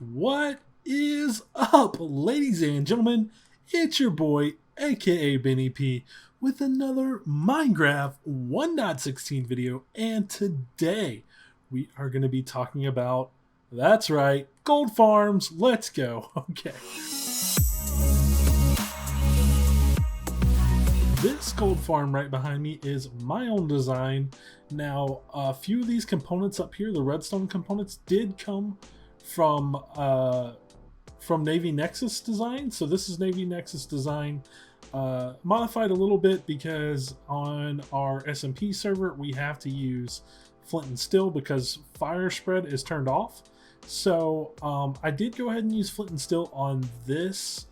What is up, ladies and gentlemen? It's your boy, aka Benny P, with another Minecraft 1.16 video, and today we are going to be talking about, that's right, gold farms. Let's go. Okay. This gold farm right behind me is my own design. Now, a few of these components up here, the redstone components, did come from Navy Nexus design. So this is Navy Nexus design, modified a little bit because on our SMP server we have to use flint and steel because fire spread is turned off. So I did go ahead and use flint and steel on this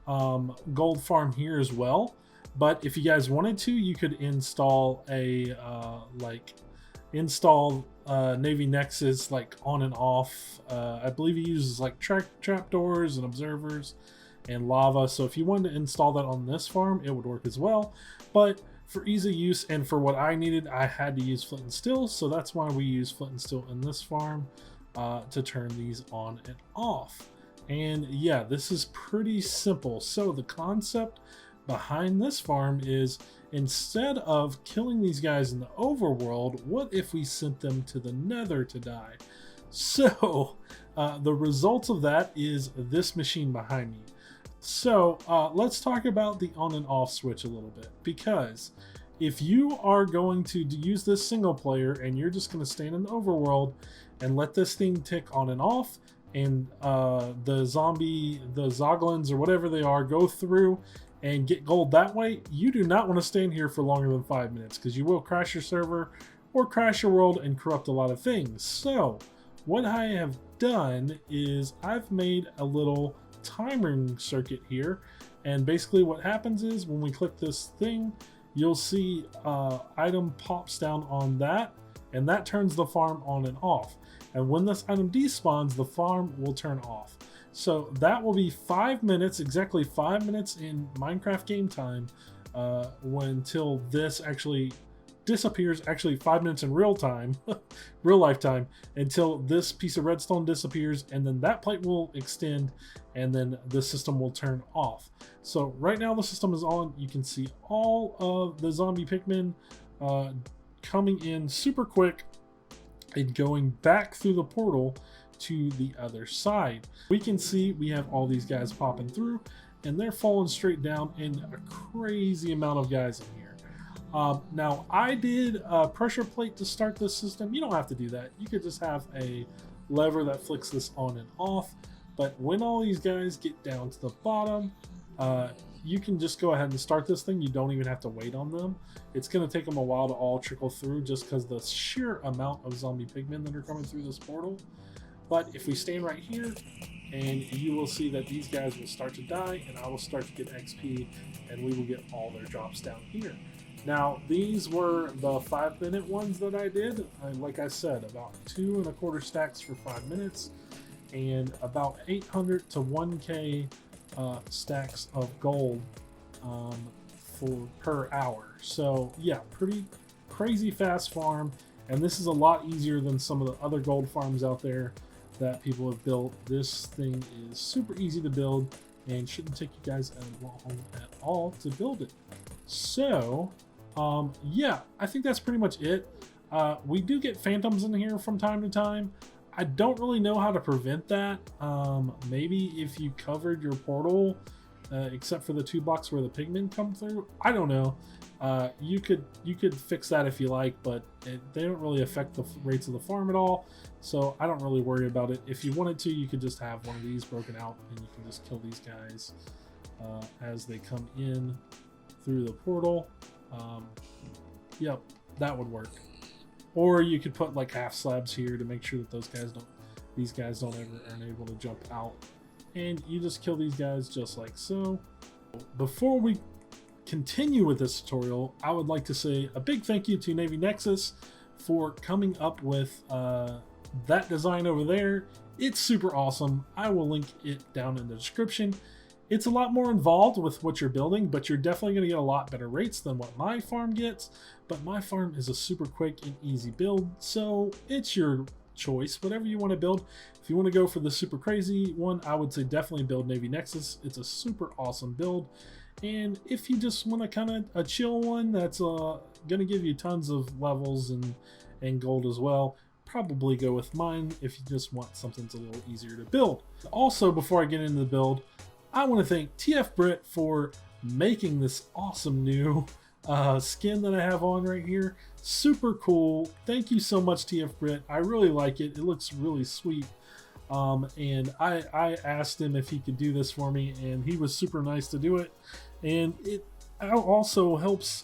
gold farm here as well. But if you guys wanted to, you could install a Navy Nexus like on and off. I believe he uses like trapdoors and observers and lava. So if you wanted to install that on this farm, it would work as well. But for ease of use and for what I needed, I had to use flint and steel. So that's why we use flint and steel in this farm to turn these on and off. And yeah, this is pretty simple. So the concept behind this farm is, instead of killing these guys in the overworld, what if we sent them to the nether to die? So the result of that is this machine behind me. So let's talk about the on and off switch a little bit, because if you are going to use this single player and you're just going to stand in the overworld and let this thing tick on and off, and the zoglins or whatever they are go through and get gold that way, you do not want to stand here for longer than 5 minutes, because you will crash your server or crash your world and corrupt a lot of things. So what I have done is I've made a little timing circuit here, and basically what happens is when we click this thing, you'll see item pops down on that, and that turns the farm on and off. And when this item despawns, the farm will turn off. So that will be 5 minutes, exactly 5 minutes in Minecraft game time, until this actually disappears. Actually 5 minutes in real time, real life time, until this piece of redstone disappears, and then that plate will extend, and then the system will turn off. So right now the system is on. You can see all of the zombie Pikmin coming in super quick and going back through the portal to the other side. We can see we have all these guys popping through, and they're falling straight down, and a crazy amount of guys in here. Now I did a pressure plate to start this system. You don't have to do that. You could just have a lever that flicks this on and off. But when all these guys get down to the bottom, you can just go ahead and start this thing. You don't even have to wait on them. It's going to take them a while to all trickle through, just because the sheer amount of zombie pigmen that are coming through this portal. But if we stand right here, and you will see that these guys will start to die, and I will start to get XP, and we will get all their drops down here. Now, these were the 5 minute ones that I did. Like I said, about 2 1/4 stacks for 5 minutes, and about 800 to 1K stacks of gold per hour. So yeah, pretty crazy fast farm, and this is a lot easier than some of the other gold farms out there that people have built. This thing is super easy to build and shouldn't take you guys long at all to build it. So yeah, I think that's pretty much it. We do get phantoms in here from time to time. I don't really know how to prevent that. Maybe if you covered your portal, except for the 2 blocks where the pigmen come through, I don't know. You could fix that if you like, but they don't really affect the rates of the farm at all, so I don't really worry about it. If you wanted to, you could just have one of these broken out, and you can just kill these guys as they come in through the portal. Yep, that would work. Or you could put like half slabs here to make sure that these guys don't ever aren't able to jump out, and you just kill these guys just like so. Before we continue with this tutorial, I would like to say a big thank you to Navy Nexus for coming up with that design over there. It's super awesome. I will link it down in the description. It's a lot more involved with what you're building, but you're definitely going to get a lot better rates than what my farm gets. But my farm is a super quick and easy build, so it's your choice, whatever you want to build. If you want to go for the super crazy one, I would say definitely build Navy Nexus. It's a super awesome build. And if you just want to kind of a chill one that's going to give you tons of levels and gold as well, probably go with mine if you just want something that's a little easier to build. Also, before I get into the build, I want to thank TF Brit for making this awesome new skin that I have on right here. Super cool. Thank you so much, TF Brit. I really like it. It looks really sweet. And I asked him if he could do this for me, and he was super nice to do it. And it also helps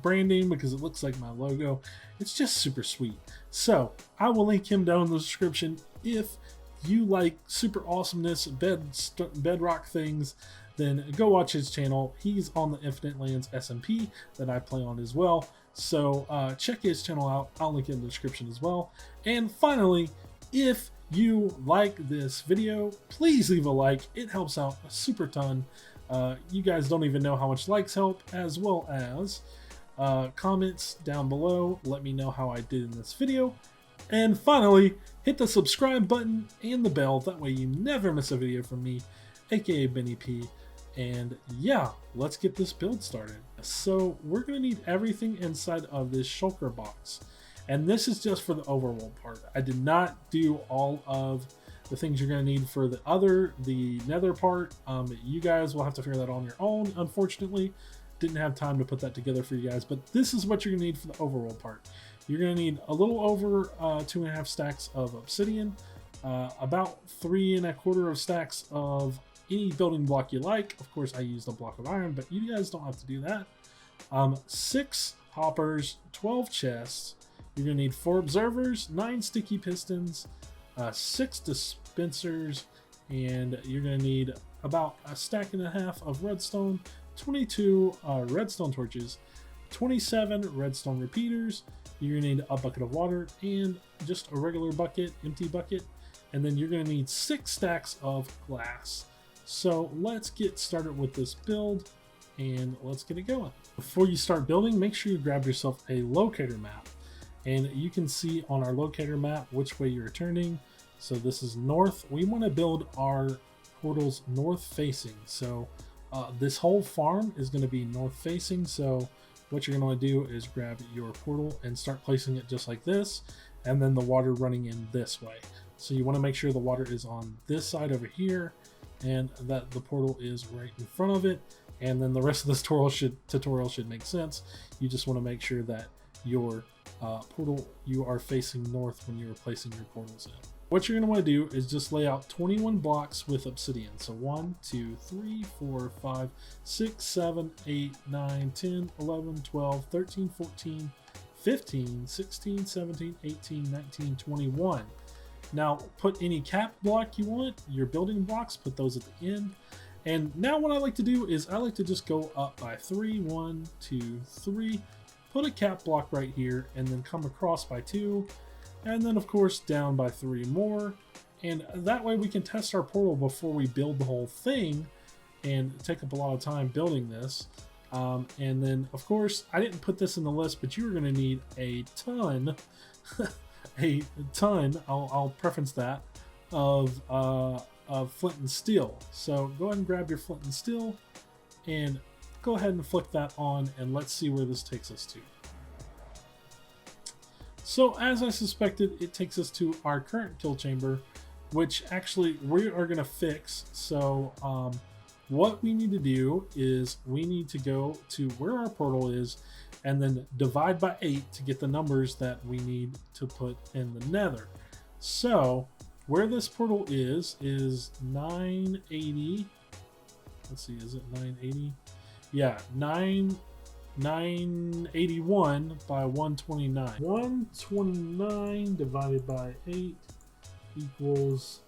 branding because it looks like my logo. It's just super sweet. So I will link him down in the description. If you like super awesomeness, bedrock things, then go watch his channel. He's on the Infinite Lands SMP that I play on as well. So check his channel out. I'll link it in the description as well. And finally, if you like this video, please leave a like. It helps out a super ton. You guys don't even know how much likes help, as well as comments down below. Let me know how I did in this video. And finally, hit the subscribe button and the bell. That way you never miss a video from me, aka Benny P. And yeah, let's get this build started. So we're going to need everything inside of this shulker box. And this is just for the overworld part. I did not do all of the things you're going to need for the nether part. You guys will have to figure that out on your own. Unfortunately, didn't have time to put that together for you guys, but this is what you're going to need for the overworld part. You're going to need a little over 2.5 stacks of obsidian, about 3 1/4 stacks of any building block you like. Of course, I used a block of iron, but you guys don't have to do that. 6 hoppers, 12 chests. You're going to need 4 observers, 9 sticky pistons, 6 dispensers, and you're going to need about 1.5 stacks of redstone, 22 redstone torches, 27 redstone repeaters. You're going to need a bucket of water and just a regular bucket, empty bucket, and then you're going to need 6 stacks of glass. So let's get started with this build and let's get it going. Before you start building, make sure you grab yourself a locator map. And you can see on our locator map which way you're turning. So this is north. We want to build our portals north facing. So this whole farm is going to be north facing. So what you're going to do is grab your portal and start placing it just like this. And then the water running in this way. So you want to make sure the water is on this side over here and that the portal is right in front of it. And then the rest of this tutorial should make sense. You just want to make sure that your portal, you are facing north when you're placing your portals in. What you're going to want to do is just lay out 21 blocks with obsidian. So 1, 2, 3, 4, 5, 6, 7, 8, 9, 10, 11, 12, 13, 14, 15, 16, 17, 18, 19, 21. Now put any cap block you want, your building blocks, put those at the end. And now what I like to do is I like to just go up by 3, 1, 2, 3, put a cap block right here, and then come across by 2, and then of course down by 3 more. And that way we can test our portal before we build the whole thing and take up a lot of time building this. And then of course, I didn't put this in the list, but you're gonna need a ton, I'll preference that, of flint and steel. So go ahead and grab your flint and steel and go ahead and flick that on, and let's see where this takes us to. So as I suspected, it takes us to our current kill chamber, which actually we are going to fix. So what we need to do is we need to go to where our portal is and then divide by 8 to get the numbers that we need to put in the nether. So where this portal is 980. Let's see, is it 980? Yeah, 981 by 129. 129 divided by 8 equals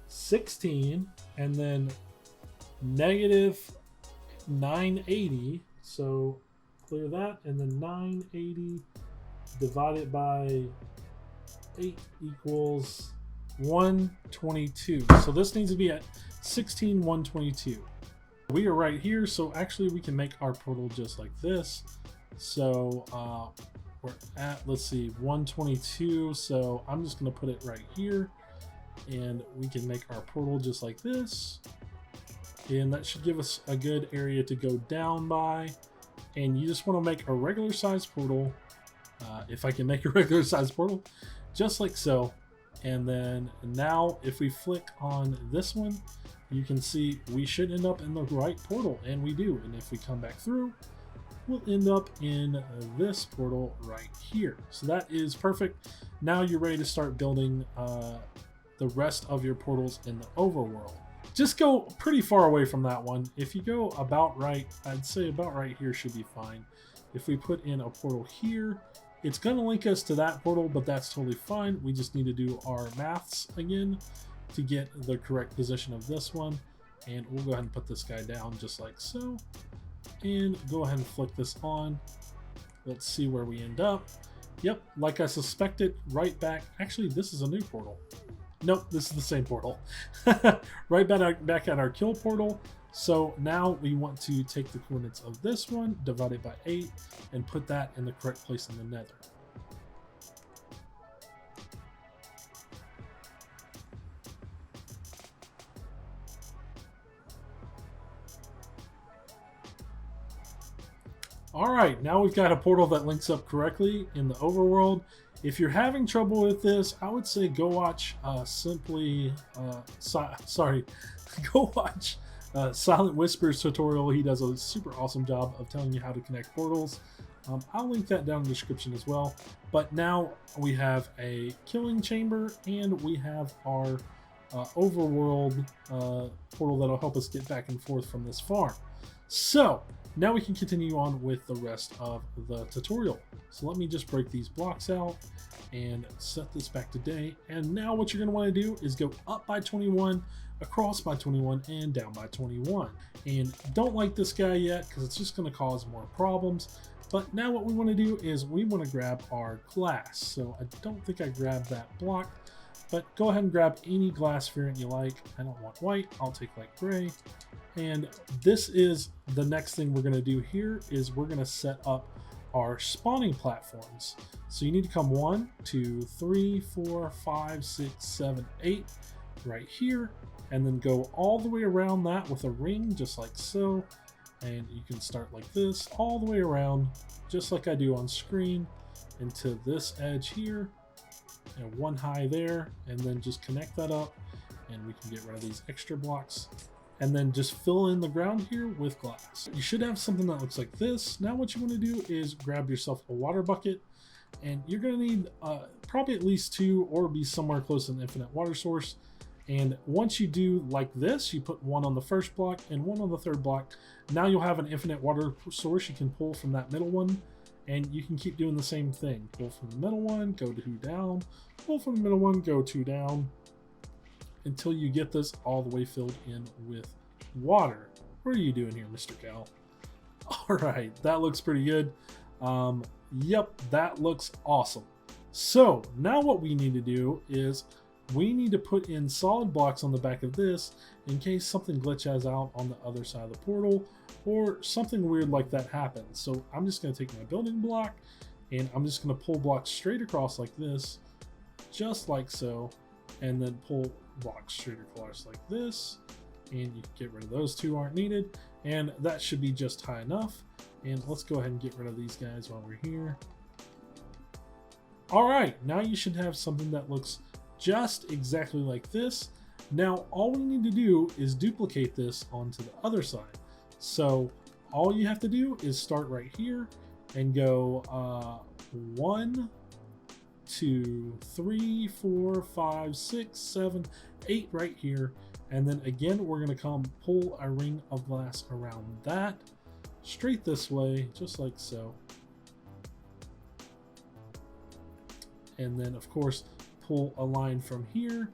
16, and then negative 980. So clear that, and then 980 divided by 8 equals 122. So this needs to be at 16122. We are right here, so actually we can make our portal just like this. So we're at, let's see, 122. So I'm just going to put it right here, and we can make our portal just like this. And that should give us a good area to go down by. And you just want to make a regular size portal. If I can make a regular size portal, just like so. And then now if we flick on this one, you can see we should end up in the right portal, and we do. And if we come back through, we'll end up in this portal right here. So that is perfect. Now you're ready to start building the rest of your portals in the overworld. Just go pretty far away from that one. If you go about right, I'd say about right here should be fine. If we put in a portal here, it's going to link us to that portal, but that's totally fine. We just need to do our maths again to get the correct position of this one. And we'll go ahead and put this guy down just like so. And go ahead and flick this on. Let's see where we end up. Yep, like I suspected, right back. Actually, this is a new portal. Nope, this is the same portal. Right back at our kill portal. So now we want to take the coordinates of this one, divide it by 8, and put that in the correct place in the nether. Alright, now we've got a portal that links up correctly in the overworld. If you're having trouble with this, I would say go watch go watch Silent Whisper's tutorial. He does a super awesome job of telling you how to connect portals. I'll link that down in the description as well. But now we have a killing chamber, and we have our overworld portal that'll help us get back and forth from this farm. So now we can continue on with the rest of the tutorial. So let me just break these blocks out and set this back to day. And now what you're going to want to do is go up by 21, across by 21, and down by 21. And don't like this guy yet because it's just going to cause more problems. But now what we want to do is we want to grab our glass. So I don't think I grabbed that block, but go ahead and grab any glass variant you like. I don't want white, I'll take like gray. And this is the next thing we're going to do here is we're going to set up our spawning platforms. So you need to come 1, 2, 3, 4, 5, 6, 7, 8 right here, and then go all the way around that with a ring just like so. And you can start like this all the way around just like I do on screen into this edge here, and one high there, and then just connect that up, and we can get rid of these extra blocks. And then just fill in the ground here with glass. You should have something that looks like this. Now what you want to do is grab yourself a water bucket, and you're going to need probably at least 2 or be somewhere close to an infinite water source. And once you do like this, you put 1 on the first block and 1 on the third block. Now you'll have an infinite water source you can pull from that middle one, and you can keep doing the same thing. Pull from the middle one, go 2 down, pull from the middle one, go 2 down, until you get this all the way filled in with water. What are you doing here, Mr. Cal? All right, that looks pretty good. Yep, that looks awesome. So now what we need to do is we need to put in solid blocks on the back of this in case something glitches out on the other side of the portal or something weird like that happens. So I'm just going to take my building block, and I'm just going to pull blocks straight across like this, just like so, and then pull blocks straight across like this, and you can get rid of those 2 aren't needed, and that should be just high enough. And let's go ahead and get rid of these guys while we're here. All right, now you should have something that looks just exactly like this. Now all we need to do is duplicate this onto the other side. So all you have to do is start right here and go 1, 2, 3, 4, 5, 6, 7, 8 right here, and then again we're going to come pull a ring of glass around that straight this way just like so, and then of course pull a line from here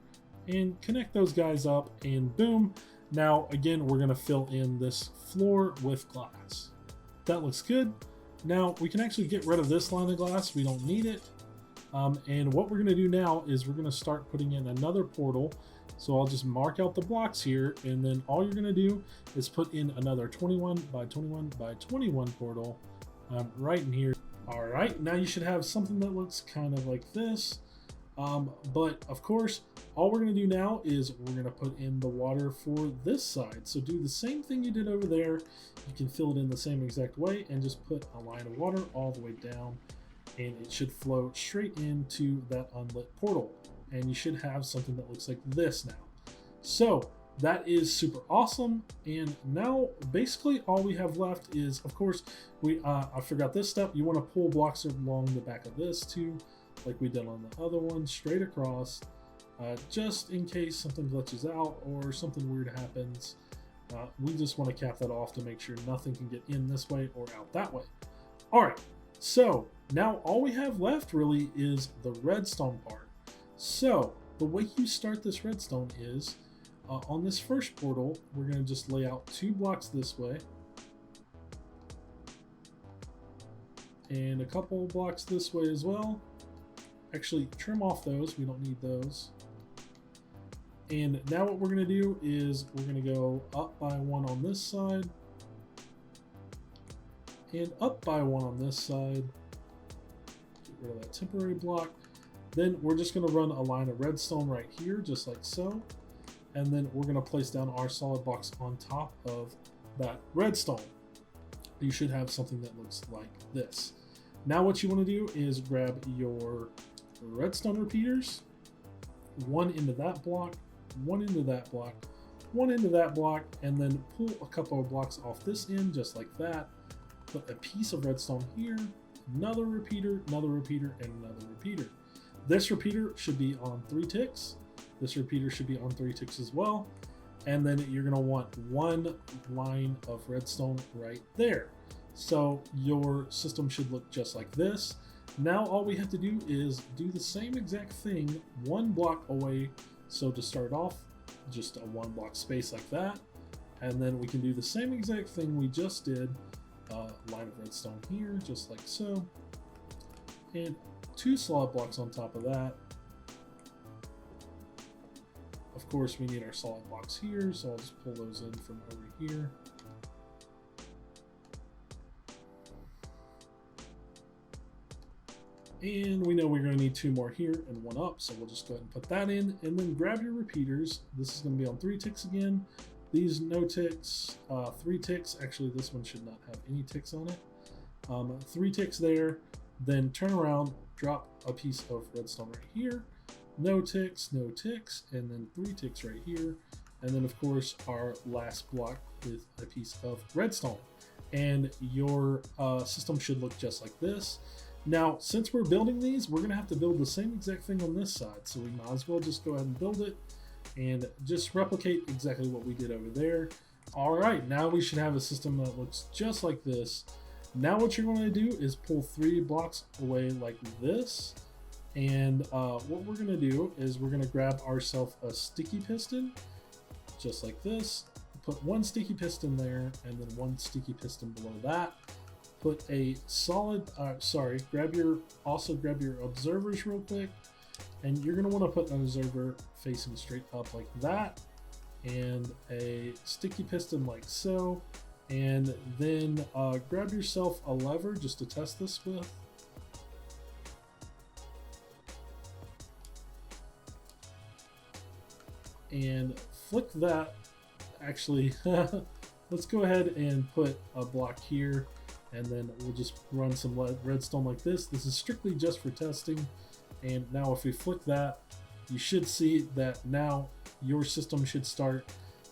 and connect those guys up, and boom. Now again we're going to fill in this floor with glass. That looks good. Now we can actually get rid of this line of glass, we don't need it. And what we're going to do now is we're going to start putting in another portal. So I'll just mark out the blocks here, and then all you're going to do is put in another 21 by 21 by 21 portal right in here. All right, now you should have something that looks kind of like this. But of course, all we're going to do now is we're going to put in the water for this side. So do the same thing you did over there. You can fill it in the same exact way and just put a line of water all the way down, and it should flow straight into that unlit portal. And you should have something that looks like this now. So that is super awesome. And now basically all we have left is, of course, I forgot this step. You want to pull blocks along the back of this too, like we did on the other one, straight across, just in case something glitches out or something weird happens. We just want to cap that off to make sure nothing can get in this way or out that way. All right, so now all we have left really is the redstone part. So the way you start this redstone is on this first portal, we're going to just lay out 2 blocks this way and a couple blocks this way as well. Actually, trim off those. We don't need those. And now what we're going to do is we're going to go up by 1 on this side and up by 1 on this side. Get rid of that temporary block. Then we're just going to run a line of redstone right here, just like so. And then we're going to place down our solid blocks on top of that redstone. You should have something that looks like this. Now what you want to do is grab your redstone repeaters, 1 into that block, 1 into that block, 1 into that block, and then pull a couple of blocks off this end just like that. Put a piece of redstone here, another repeater, and another repeater. This repeater should be on 3 ticks. This repeater should be on 3 ticks as well. And then you're going to want 1 line of redstone right there. So your system should look just like this. Now all we have to do is do the same exact thing 1 block away. So to start off, just a 1 block space like that. And then we can do the same exact thing we just did. Line of redstone here, just like so. And 2 solid blocks on top of that. Of course, we need our solid blocks here, so I'll just pull those in from over here. And we know we're going to need 2 more here and 1 up, so we'll just go ahead and put that in. And then grab your repeaters. This is going to be on 3 ticks again. These no ticks, 3 ticks. Actually, this one should not have any ticks on it. 3 ticks there. Then turn around, drop a piece of redstone right here. No ticks, and then 3 ticks right here. And then, of course, our last block with a piece of redstone. And your system should look just like this. Now, since we're building these, we're going to have to build the same exact thing on this side. So we might as well just go ahead and build it and just replicate exactly what we did over there. All right, now we should have a system that looks just like this. Now what you're going to do is pull 3 blocks away like this. And what we're going to do is we're going to grab ourselves a sticky piston, just like this. Put 1 sticky piston there, and then 1 sticky piston below that. Put a solid, grab your observers real quick. And you're going to want to put an observer facing straight up like that. And a sticky piston like so. And then grab yourself a lever just to test this with. And flick that. Actually, let's go ahead and put a block here, and then we'll just run some redstone like this. This is strictly just for testing. And now if we flick that, you should see that now your system should start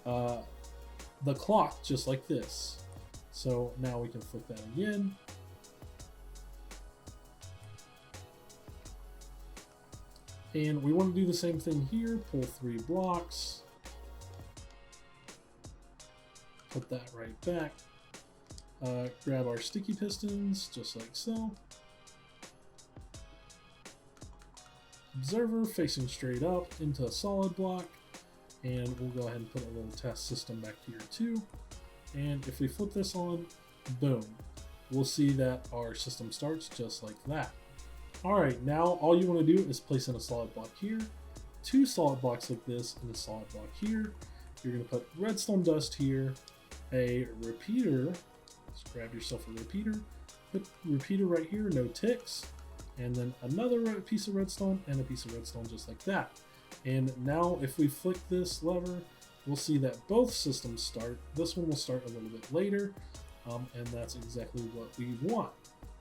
the clock just like this. So now we can flick that again. And we want to do the same thing here. Pull 3 blocks. Put that right back. Grab our sticky pistons, just like so. Observer facing straight up into a solid block. And we'll go ahead and put a little test system back here too. And if we flip this on, boom, we'll see that our system starts just like that. Alright, now all you want to do is place in a solid block here, 2 solid blocks like this, and a solid block here. You're going to put redstone dust here, a repeater, just grab yourself a repeater, Put repeater right here, no ticks, and then another piece of redstone and a piece of redstone just like that. And now if we flick this lever, we'll see that both systems start. This one will start a little bit later, and that's exactly what we want.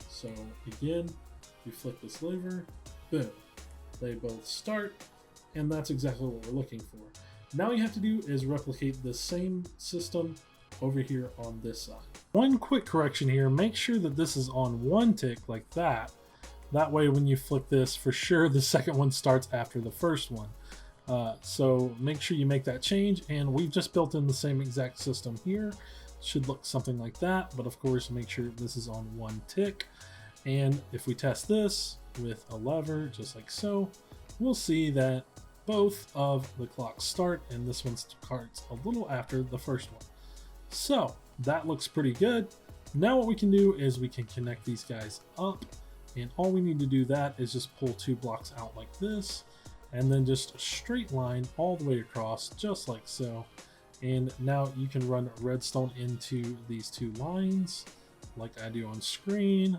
So again, we flick this lever, boom, they both start, and that's exactly what we're looking for. Now all you have to do is replicate the same system over here on this side. One quick correction here, make sure that this is on one tick like that. That way when you flick this, for sure the second one starts after the first one. So make sure you make that change, and we've just built in the same exact system here. Should look something like that, but of course make sure this is on one tick. And if we test this with a lever just like so, we'll see that both of the clocks start, and this one starts a little after the first one. So that looks pretty good. Now what we can do is we can connect these guys up, and all we need to do that is just pull 2 blocks out like this, and then just straight line all the way across just like so. And now you can run redstone into these 2 lines like I do on screen.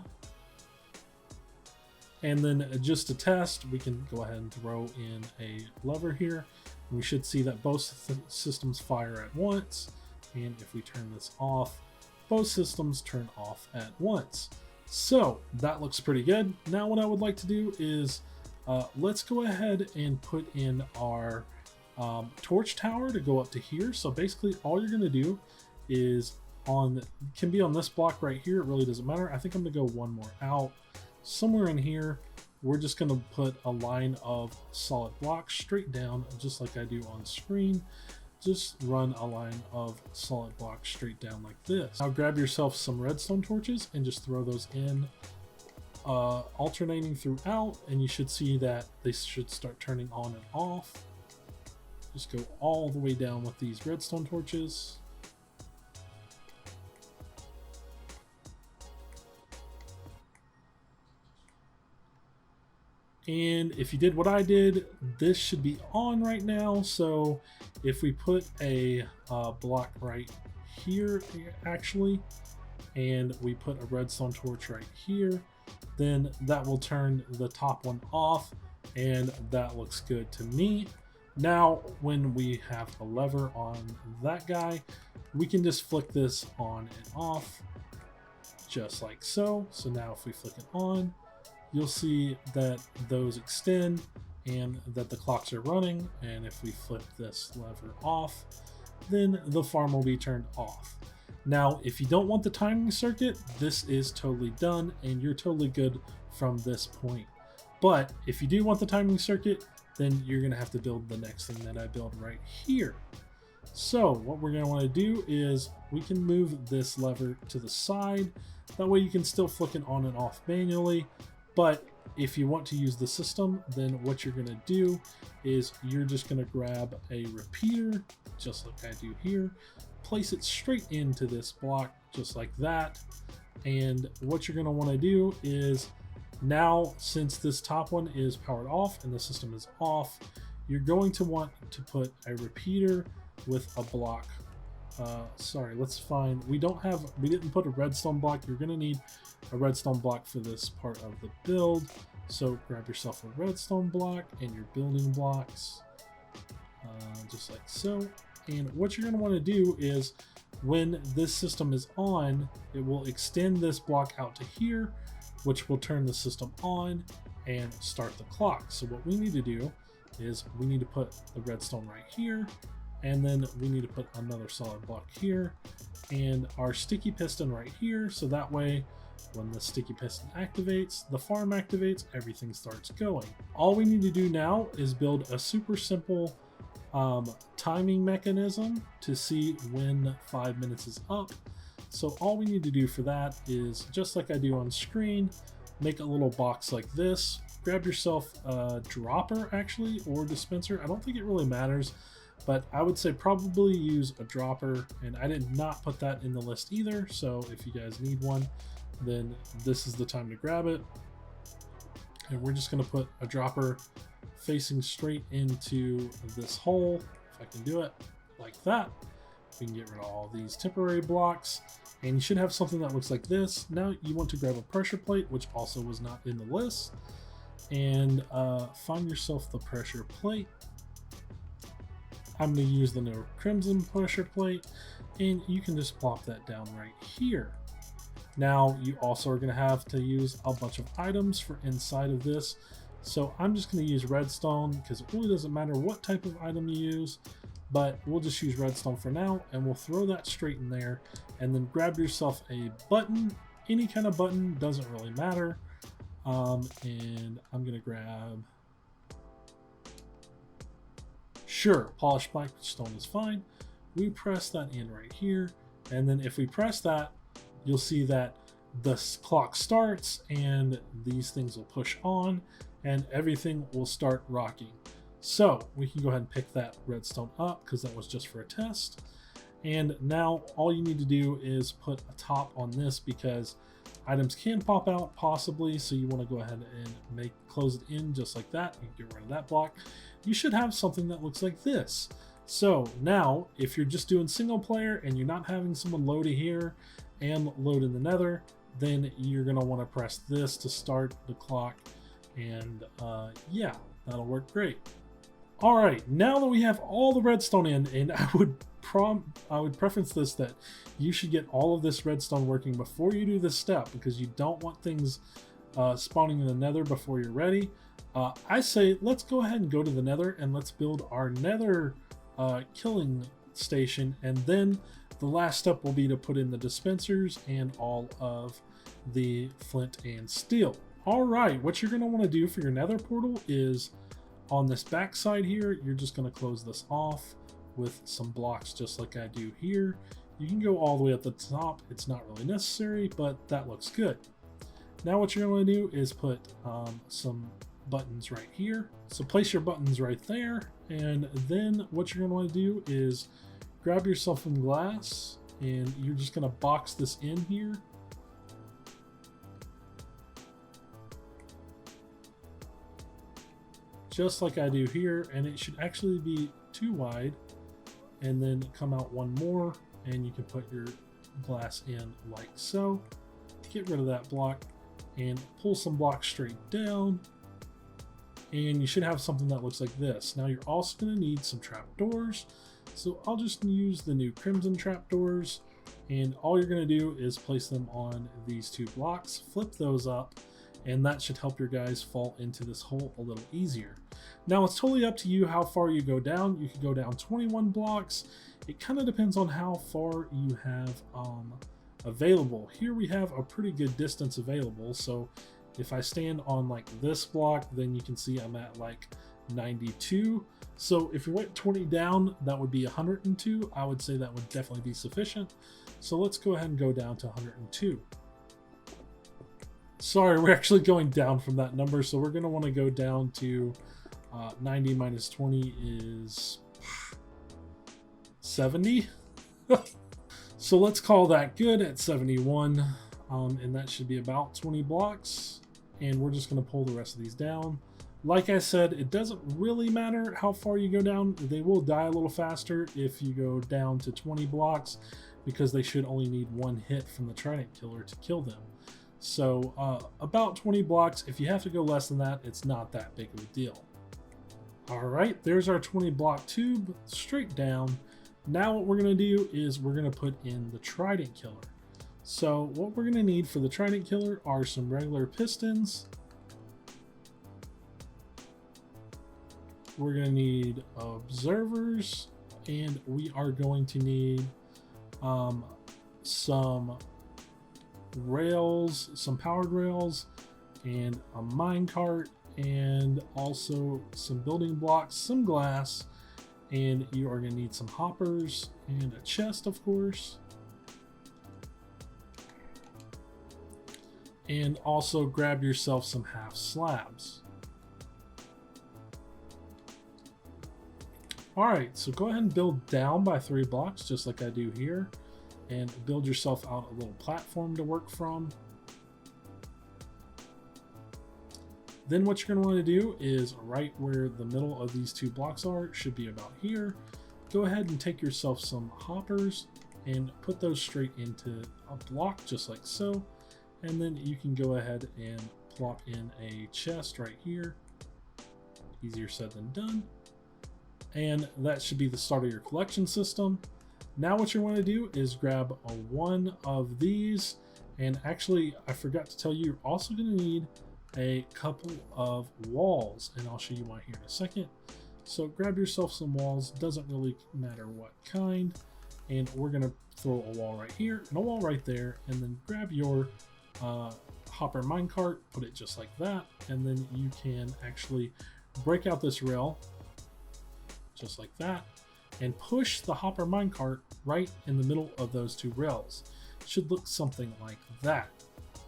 And then just to test, we can go ahead and throw in a lever here. We should see that both systems fire at once. And if we turn this off, both systems turn off at once. So that looks pretty good. Now what I would like to do is let's go ahead and put in our torch tower to go up to here. So basically all you're going to do is can be on this block right here. It really doesn't matter. I think I'm going to go one more out. Somewhere in here, we're just going to put a line of solid blocks straight down, just like I do on screen. Just run a line of solid blocks straight down like this. Now grab yourself some redstone torches and just throw those in, alternating throughout, and you should see that they should start turning on and off. Just go all the way down with these redstone torches. And if you did what I did, this should be on right now. So if we put a block right here actually, and we put a redstone torch right here, then that will turn the top one off, and that looks good to me. Now when we have a lever on that guy, we can just flick this on and off just like so. So now if we flick it on, you'll see that those extend and that the clocks are running. And if we flip this lever off, then the farm will be turned off. Now, if you don't want the timing circuit, this is totally done and you're totally good from this point. But if you do want the timing circuit, then you're going to have to build the next thing that I build right here. So what we're going to want to do is we can move this lever to the side. That way you can still flick it on and off manually. But if you want to use the system, then what you're going to do is you're just going to grab a repeater, just like I do here, place it straight into this block, just like that. And what you're going to want to do is now, since this top one is powered off and the system is off, you're going to want to put a repeater with a block. Sorry, let's find, we didn't put a redstone block. You're going to need a redstone block for this part of the build. So grab yourself a redstone block and your building blocks, just like so. And what you're going to want to do is when this system is on, it will extend this block out to here, which will turn the system on and start the clock. So what we need to do is we need to put the redstone right here, and then we need to put another solid block here and our sticky piston right here. So that way, when the sticky piston activates, the farm activates, everything starts going. All we need to do now is build a super simple timing mechanism to see when 5 minutes is up. So all we need to do for that is, just like I do on screen, make a little box like this. Grab yourself a dropper actually, or dispenser. I don't think it really matters, but I would say probably use a dropper, and I did not put that in the list either. So if you guys need one, then this is the time to grab it. And we're just going to put a dropper facing straight into this hole, if I can do it like that. We can get rid of all these temporary blocks, and you should have something that looks like this. Now you want to grab a pressure plate, which also was not in the list, and find yourself the pressure plate. I'm going to use the new crimson pressure plate, and you can just plop that down right here. Now you also are going to have to use a bunch of items for inside of this. So I'm just going to use redstone because it really doesn't matter what type of item you use, but we'll just use redstone for now, and we'll throw that straight in there, and then grab yourself a button. Any kind of button, doesn't really matter. And I'm going to grab, sure, polished blackstone is fine. We press that in right here, and then if we press that, you'll see that the clock starts and these things will push on and everything will start rocking. So we can go ahead and pick that redstone up because that was just for a test. And now all you need to do is put a top on this because items can pop out possibly. So you want to go ahead and close it in just like that. You can get rid of that block. You should have something that looks like this. So now if you're just doing single player and you're not having someone load it here and load in the nether, then you're going to want to press this to start the clock, and yeah, that'll work great. All right, now that we have all the redstone in, and I would preference this that you should get all of this redstone working before you do this step because you don't want things spawning in the nether before you're ready. I say let's go ahead and go to the nether and let's build our nether killing station, and then the last step will be to put in the dispensers and all of the flint and steel. All right, what you're going to want to do for your nether portal is on this back side here, you're just going to close this off with some blocks just like I do here. You can go all the way at the top. It's not really necessary, but that looks good. Now what you're going to do is put some buttons right here. So place your buttons right there, and then what you're going to want to do is grab yourself some glass, and you're just going to box this in here. Just like I do here, and it should actually be too wide, and then come out one more, and you can put your glass in like so. Get rid of that block and pull some blocks straight down, and you should have something that looks like this. Now you're also going to need some trapdoors. So I'll just use the new crimson trapdoors, and all you're going to do is place them on these two blocks, flip those up, and that should help your guys fall into this hole a little easier. Now it's totally up to you how far you go down. You can go down 21 blocks. It kind of depends on how far you have available. Here we have a pretty good distance available, so if I stand on like this block, then you can see I'm at like 92. So if you went 20 down, that would be 102. I would say that would definitely be sufficient. So let's go ahead and go down to 102. Sorry, we're actually going down from that number, so we're going to want to go down to 90 minus 20 is 70. So let's call that good at 71, and that should be about 20 blocks, and we're just going to pull the rest of these down. Like I said, it doesn't really matter how far you go down. They will die a little faster if you go down to 20 blocks because they should only need one hit from the trident killer to kill them. So about 20 blocks. If you have to go less than that, it's not that big of a deal. All right, there's our 20 block tube straight down. Now what we're going to do is we're going to put in the trident killer. So what we're going to need for the trident killer are some regular pistons. We're going to need observers, and we are going to need some rails, some powered rails, and a minecart, and also some building blocks, some glass, and you are going to need some hoppers and a chest, of course. And also grab yourself some half slabs. Alright, so go ahead and build down by 3 blocks, just like I do here, and build yourself out a little platform to work from. Then what you're going to want to do is right where the middle of these 2 blocks are, should be about here. go ahead and take yourself some hoppers and put those straight into a block just like so. And then you can go ahead and plop in a chest right here. Easier said than done. And that should be the start of your collection system. Now what you want to do is grab one of these, and actually I forgot to tell you, you're also going to need a couple of walls, and I'll show you why here in a second. So grab yourself some walls, doesn't really matter what kind, and we're going to throw a wall right here and a wall right there, and then grab your hopper minecart, put it just like that, and then you can actually break out this rail just like that and push the hopper minecart right in the middle of those two rails. It should look something like that.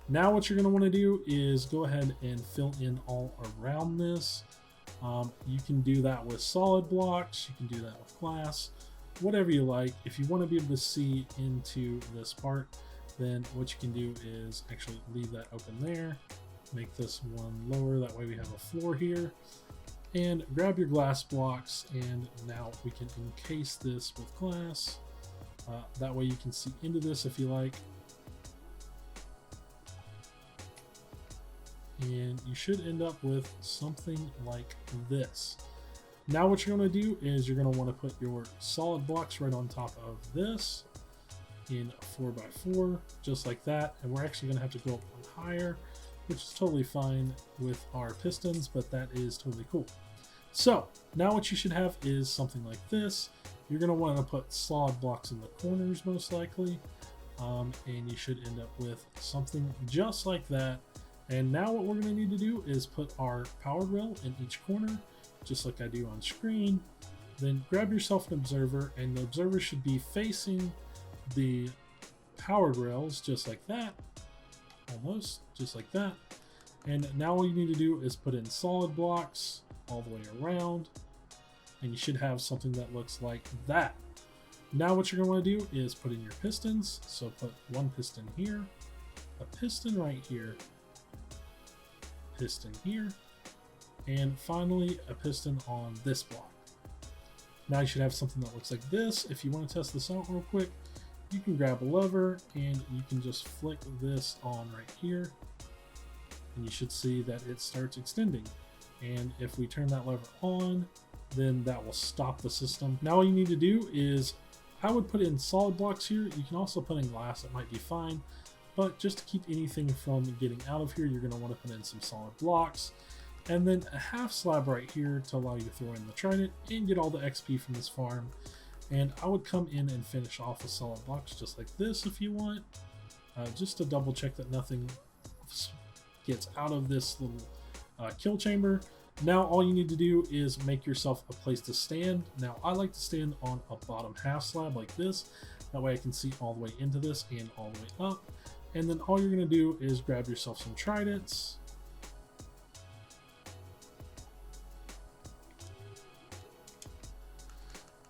Now what you're going to want to do is go ahead and fill in all around this. You can do that with solid blocks, you can do that with glass, whatever you like. If you want to be able to see into this part, then what you can do is actually leave that open there, make this one lower, that way we have a floor here, and grab your glass blocks, and now we can encase this with glass. That way you can see into this if you like. And you should end up with something like this. Now what you're going to do is you're going to want to put your solid blocks right on top of this in 4x4, just like that. And we're actually going to have to go up one higher, which is totally fine with our pistons, but that is totally cool. So now what you should have is something like this. You're going to want to put solid blocks in the corners most likely, and you should end up with something just like that. And now what we're going to need to do is put our power rail in each corner, just like I do on screen. Then grab yourself an observer, and the observer should be facing the powered rails just like that, almost just like that. And now all you need to do is put in solid blocks all the way around, and you should have something that looks like that. Now what you're going to want to do is put in your pistons. So put one piston here, a piston right here, piston here, and finally a piston on this block. Now you should have something that looks like this. If you want to test this out real quick, you can grab a lever and you can just flick this on right here, and you should see that it starts extending. And if we turn that lever on, then that will stop the system. Now all you need to do is, I would put in solid blocks here. You can also put in glass, it might be fine. But just to keep anything from getting out of here, you're going to want to put in some solid blocks. And then a half slab right here to allow you to throw in the trident and get all the XP from this farm. And I would come in and finish off with solid blocks just like this if you want. Just to double check that nothing gets out of this little kill chamber. Now all you need to do is make yourself a place to stand. Now I like to stand on a bottom half slab like this. That way I can see all the way into this and all the way up. And then all you're going to do is grab yourself some tridents.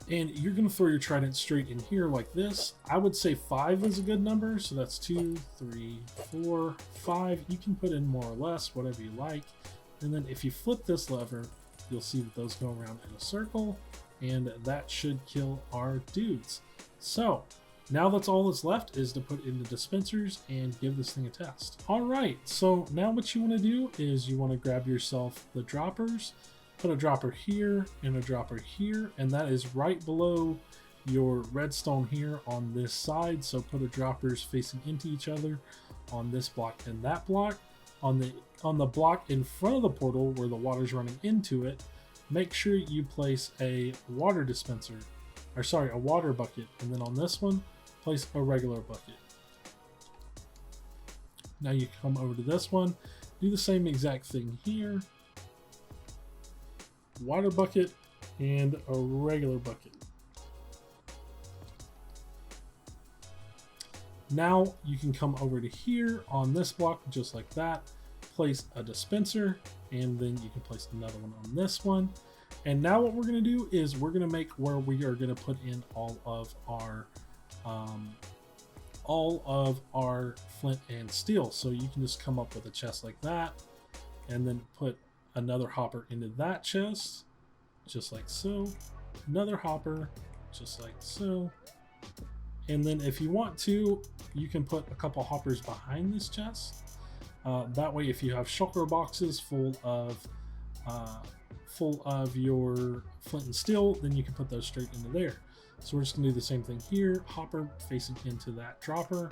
And you're going to throw your trident straight in here like this. I would say 5 is a good number. So that's 2, 3, 4, 5. You can put in more or less, whatever you like. And then if you flip this lever, you'll see that those go around in a circle. And that should kill our dudes. So now that's all that's left is to put in the dispensers and give this thing a test. All right, so now what you want to do is you want to grab yourself the droppers, put a dropper here and a dropper here, and that is right below your redstone here on this side. So put a droppers facing into each other on this block and that block. On the block in front of the portal where the water's running into it, make sure you place a water dispenser, or sorry, a water bucket, and then on this one, place a regular bucket. Now you come over to this one, do the same exact thing here. Water bucket and a regular bucket. Now you can come over to here on this block just like that, place a dispenser, and then you can place another one on this one. And now what we're going to do is we're going to make where we are going to put in all of our flint and steel. So you can just come up with a chest like that and then put another hopper into that chest just like so, another hopper just like so. And then if you want to, you can put a couple hoppers behind this chest. That way, if you have shulker boxes full of your flint and steel, then you can put those straight into there. So we're just gonna do the same thing here. Hopper facing into that dropper,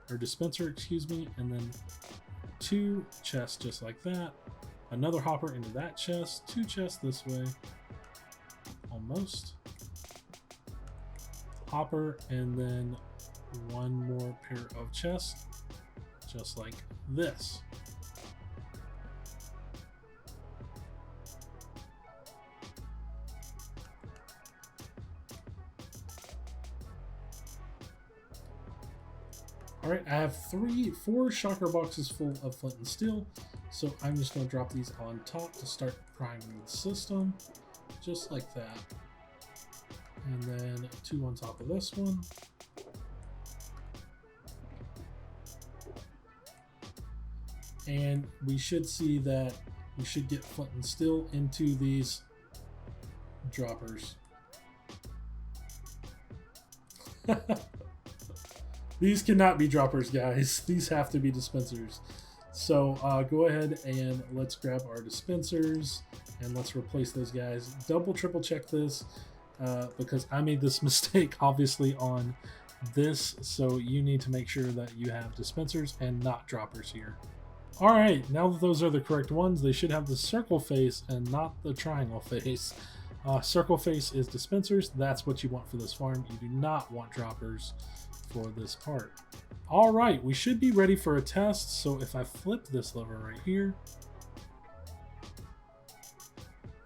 or dispenser, excuse me, and then 2 chests just like that. Another hopper into that chest, 2 chests this way, almost. Hopper, and then 1 more pair of chests, just like this. All right, I have 4 shulker boxes full of flint and steel, so I'm just going to drop these on top to start priming the system, just like that. And then 2 on top of this one. And we should see that we should get flint and steel into these droppers. These cannot be droppers, guys. These have to be dispensers. So go ahead and let's grab our dispensers and let's replace those guys. Double, triple check this because I made this mistake, obviously, on this. So you need to make sure that you have dispensers and not droppers here. All right, now that those are the correct ones, they should have the circle face and not the triangle face. Circle face is dispensers. That's what you want for this farm. You do not want droppers for this part. All right, we should be ready for a test. So if I flip this lever right here,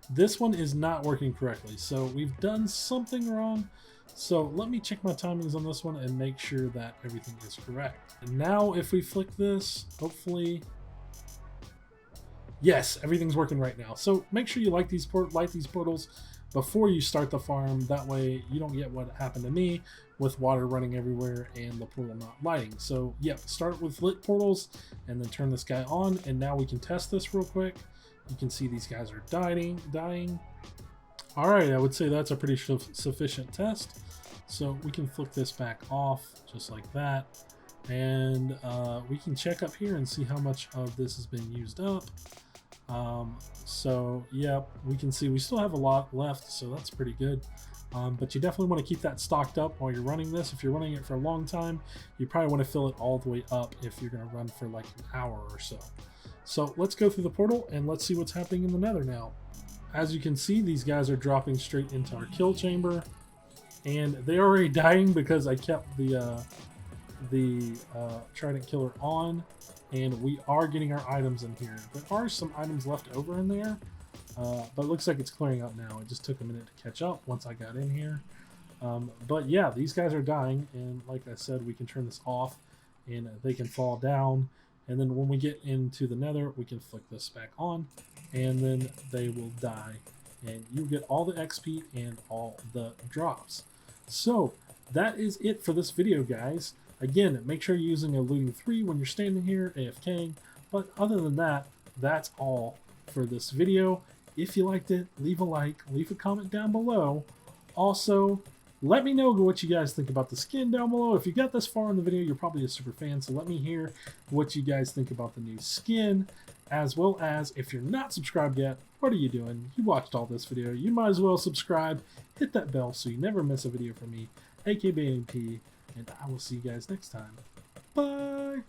this one is not working correctly. So we've done something wrong. So let me check my timings on this one and make sure that everything is correct. And now if we flick this, hopefully, yes, everything's working right now. So make sure you light these portals before you start the farm. That way you don't get what happened to me with water running everywhere and the portal not lighting. So yeah, start with lit portals and then turn this guy on. And now we can test this real quick. You can see these guys are dying. All right, I would say that's a pretty sufficient test. So we can flick this back off just like that. And we can check up here and see how much of this has been used up. So yeah, we can see we still have a lot left, so that's pretty good. But you definitely want to keep that stocked up while you're running this. If you're running it for a long time, you probably want to fill it all the way up if you're going to run for like an hour or so. So let's go through the portal and let's see what's happening in the Nether now. As you can see, these guys are dropping straight into our kill chamber, and they're already dying because I kept the Trident Killer on, and we are getting our items in here. There are some items left over in there, but it looks like it's clearing out now. It just took a minute to catch up once I got in here. But yeah, these guys are dying, and like I said, we can turn this off and they can fall down. And then when we get into the Nether, we can flick this back on, and then they will die. And you get all the XP and all the drops. So that is it for this video, guys. Again, make sure you're using a looting 3 when you're standing here AFKing. But other than that, that's all for this video. If you liked it, leave a like, leave a comment down below. Also, let me know what you guys think about the skin down below. If you got this far in the video, you're probably a super fan, so let me hear what you guys think about the new skin. As well as, if you're not subscribed yet, what are you doing? You watched all this video. You might as well subscribe. Hit that bell so you never miss a video from me, aka and I will see you guys next time. Bye!